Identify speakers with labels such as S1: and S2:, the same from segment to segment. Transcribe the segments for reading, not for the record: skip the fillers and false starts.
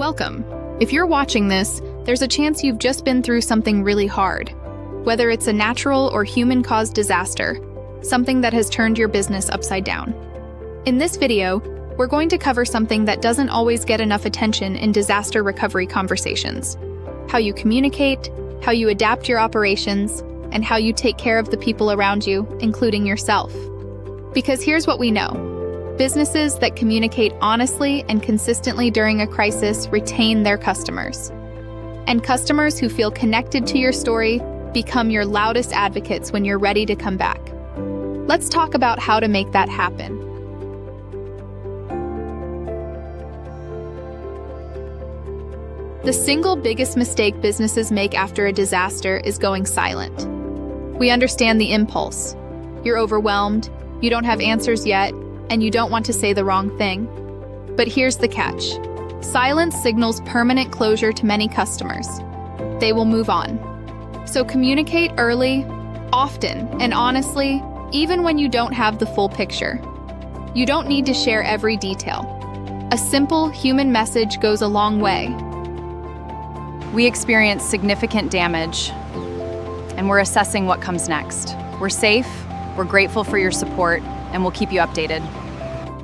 S1: Welcome. If you're watching this, there's a chance you've just been through something really hard. Whether it's a natural or human-caused disaster, something that has turned your business upside down. In this video, we're going to cover something that doesn't always get enough attention in disaster recovery conversations. How you communicate, how you adapt your operations, and how you take care of the people around you, including yourself. Because here's what we know. Businesses that communicate honestly and consistently during a crisis retain their customers. And customers who feel connected to your story become your loudest advocates when you're ready to come back. Let's talk about how to make that happen. The single biggest mistake businesses make after a disaster is going silent. We understand the impulse. You're overwhelmed, you don't have answers yet, and you don't want to say the wrong thing. But here's the catch. Silence signals permanent closure to many customers. They will move on. So communicate early, often, and honestly, even when you don't have the full picture. You don't need to share every detail. A simple human message goes a long way.
S2: We experienced significant damage, and we're assessing what comes next. We're safe, we're grateful for your support, and we'll keep you updated.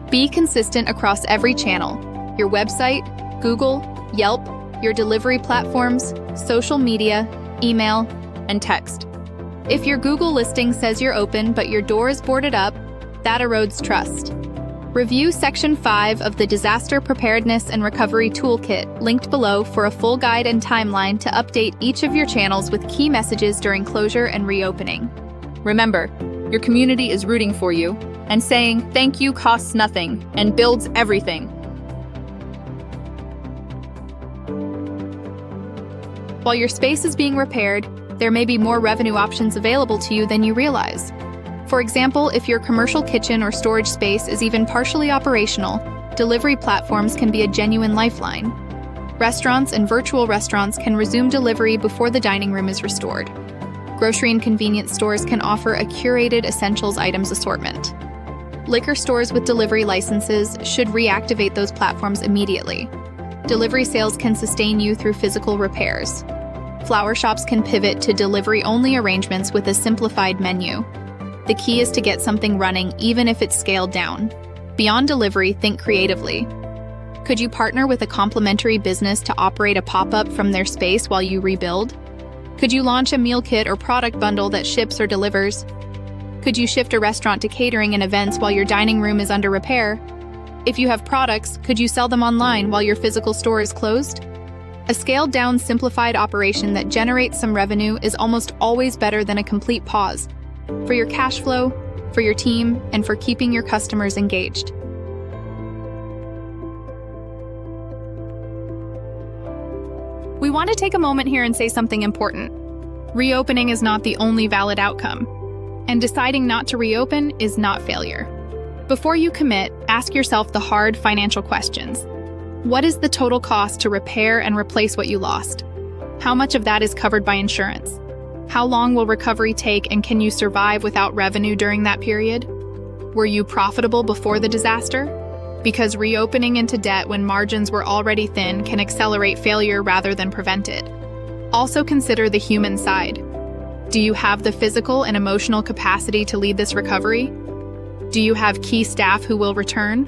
S1: Be consistent across every channel: your website, Google, Yelp, your delivery platforms, social media, email, and text. If your Google listing says you're open but your door is boarded up, that erodes trust. Review Section 5 of the Disaster Preparedness and Recovery Toolkit, linked below, for a full guide and timeline to update each of your channels with key messages during closure and reopening.
S3: Remember, your community is rooting for you, and saying thank you costs nothing and builds everything.
S1: While your space is being repaired, there may be more revenue options available to you than you realize. For example, if your commercial kitchen or storage space is even partially operational, delivery platforms can be a genuine lifeline. Restaurants and virtual restaurants can resume delivery before the dining room is restored. Grocery and convenience stores can offer a curated essentials items assortment. Liquor stores with delivery licenses should reactivate those platforms immediately. Delivery sales can sustain you through physical repairs. Flower shops can pivot to delivery-only arrangements with a simplified menu. The key is to get something running even if it's scaled down. Beyond delivery, think creatively. Could you partner with a complementary business to operate a pop-up from their space while you rebuild? Could you launch a meal kit or product bundle that ships or delivers? Could you shift a restaurant to catering and events while your dining room is under repair? If you have products, could you sell them online while your physical store is closed? A scaled-down, simplified operation that generates some revenue is almost always better than a complete pause. For your cash flow, for your team, and for keeping your customers engaged. We want to take a moment here and say something important. Reopening is not the only valid outcome, and deciding not to reopen is not failure. Before you commit, ask yourself the hard financial questions. What is the total cost to repair and replace what you lost? How much of that is covered by insurance? How long will recovery take, and can you survive without revenue during that period? Were you profitable before the disaster? Because reopening into debt when margins were already thin can accelerate failure rather than prevent it. Also consider the human side. Do you have the physical and emotional capacity to lead this recovery? Do you have key staff who will return?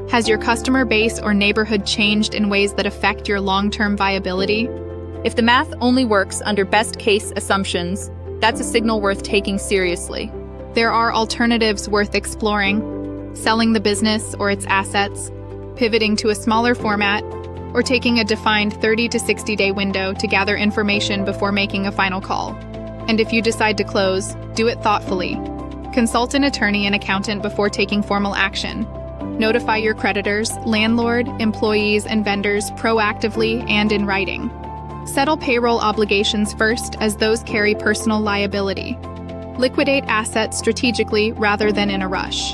S1: Has your customer base or neighborhood changed in ways that affect your long-term viability?
S3: If the math only works under best-case assumptions, that's a signal worth taking seriously.
S1: There are alternatives worth exploring: selling the business or its assets, pivoting to a smaller format, or taking a defined 30 to 60-day window to gather information before making a final call. And if you decide to close, do it thoughtfully. Consult an attorney and accountant before taking formal action. Notify your creditors, landlord, employees, and vendors proactively and in writing. Settle payroll obligations first, as those carry personal liability. Liquidate assets strategically rather than in a rush.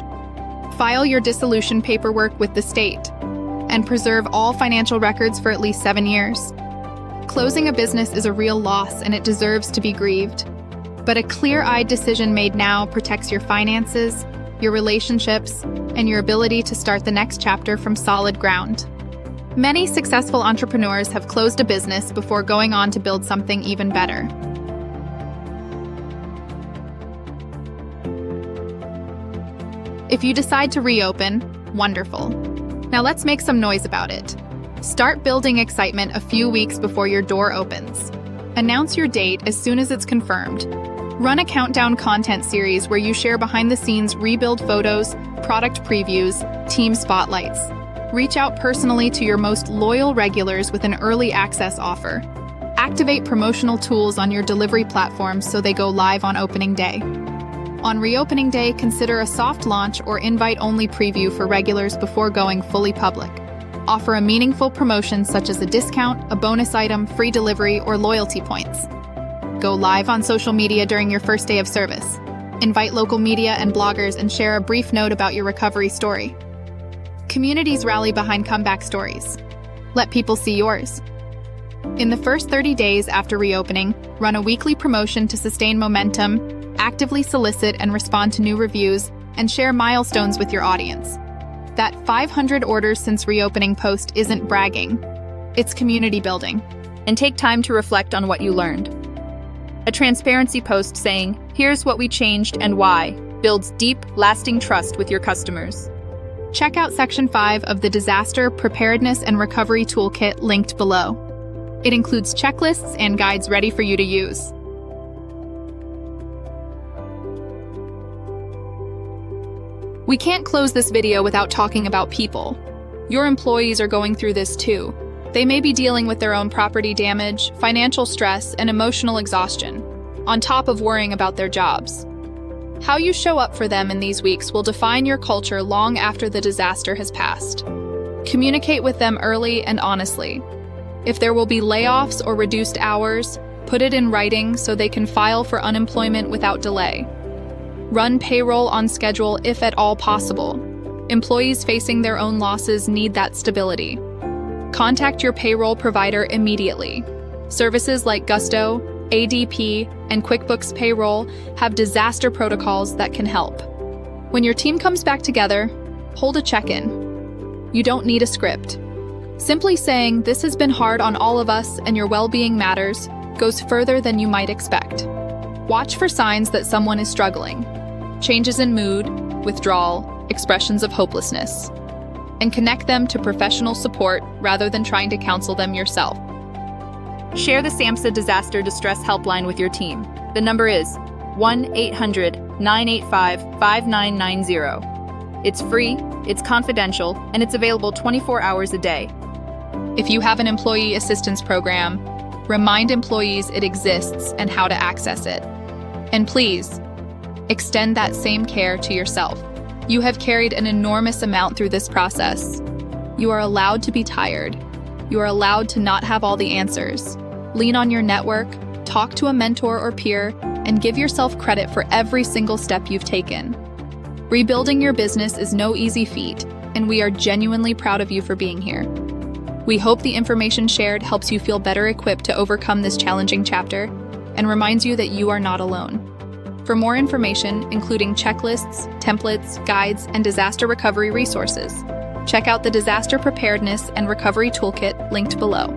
S1: File your dissolution paperwork with the state. And preserve all financial records for at least 7 years. Closing a business is a real loss, and it deserves to be grieved. But a clear-eyed decision made now protects your finances, your relationships, and your ability to start the next chapter from solid ground. Many successful entrepreneurs have closed a business before going on to build something even better. If you decide to reopen, wonderful. Now let's make some noise about it. Start building excitement a few weeks before your door opens. Announce your date as soon as it's confirmed. Run a countdown content series where you share behind-the-scenes rebuild photos, product previews, team spotlights. Reach out personally to your most loyal regulars with an early access offer. Activate promotional tools on your delivery platforms so they go live on opening day. On reopening day, consider a soft launch or invite-only preview for regulars before going fully public. Offer a meaningful promotion such as a discount, a bonus item, free delivery, or loyalty points. Go live on social media during your first day of service. Invite local media and bloggers and share a brief note about your recovery story. Communities rally behind comeback stories. Let people see yours. In the first 30 days after reopening, run a weekly promotion to sustain momentum, actively solicit and respond to new reviews, and share milestones with your audience. That 500 orders since reopening post isn't bragging. It's community building.
S3: And take time to reflect on what you learned. A transparency post saying, "Here's what we changed and why," builds deep, lasting trust with your customers.
S1: Check out Section 5 of the Disaster Preparedness and Recovery Toolkit linked below. It includes checklists and guides ready for you to use. We can't close this video without talking about people. Your employees are going through this too. They may be dealing with their own property damage, financial stress, and emotional exhaustion, on top of worrying about their jobs. How you show up for them in these weeks will define your culture long after the disaster has passed. Communicate with them early and honestly. If there will be layoffs or reduced hours, put it in writing so they can file for unemployment without delay. Run payroll on schedule if at all possible. Employees facing their own losses need that stability. Contact your payroll provider immediately. Services like Gusto, ADP, and QuickBooks Payroll have disaster protocols that can help. When your team comes back together, hold a check-in. You don't need a script. Simply saying, "This has been hard on all of us and your well-being matters," goes further than you might expect. Watch for signs that someone is struggling. Changes in mood, withdrawal, expressions of hopelessness. And connect them to professional support rather than trying to counsel them yourself.
S3: Share the SAMHSA Disaster Distress Helpline with your team. The number is 1-800-985-5990. It's free, it's confidential, and it's available 24 hours a day.
S1: If you have an employee assistance program, remind employees it exists and how to access it. And please, extend that same care to yourself. You have carried an enormous amount through this process. You are allowed to be tired. You are allowed to not have all the answers. Lean on your network, talk to a mentor or peer, and give yourself credit for every single step you've taken. Rebuilding your business is no easy feat, and we are genuinely proud of you for being here. We hope the information shared helps you feel better equipped to overcome this challenging chapter and reminds you that you are not alone. For more information, including checklists, templates, guides, and disaster recovery resources, check out the Disaster Preparedness and Recovery Toolkit linked below.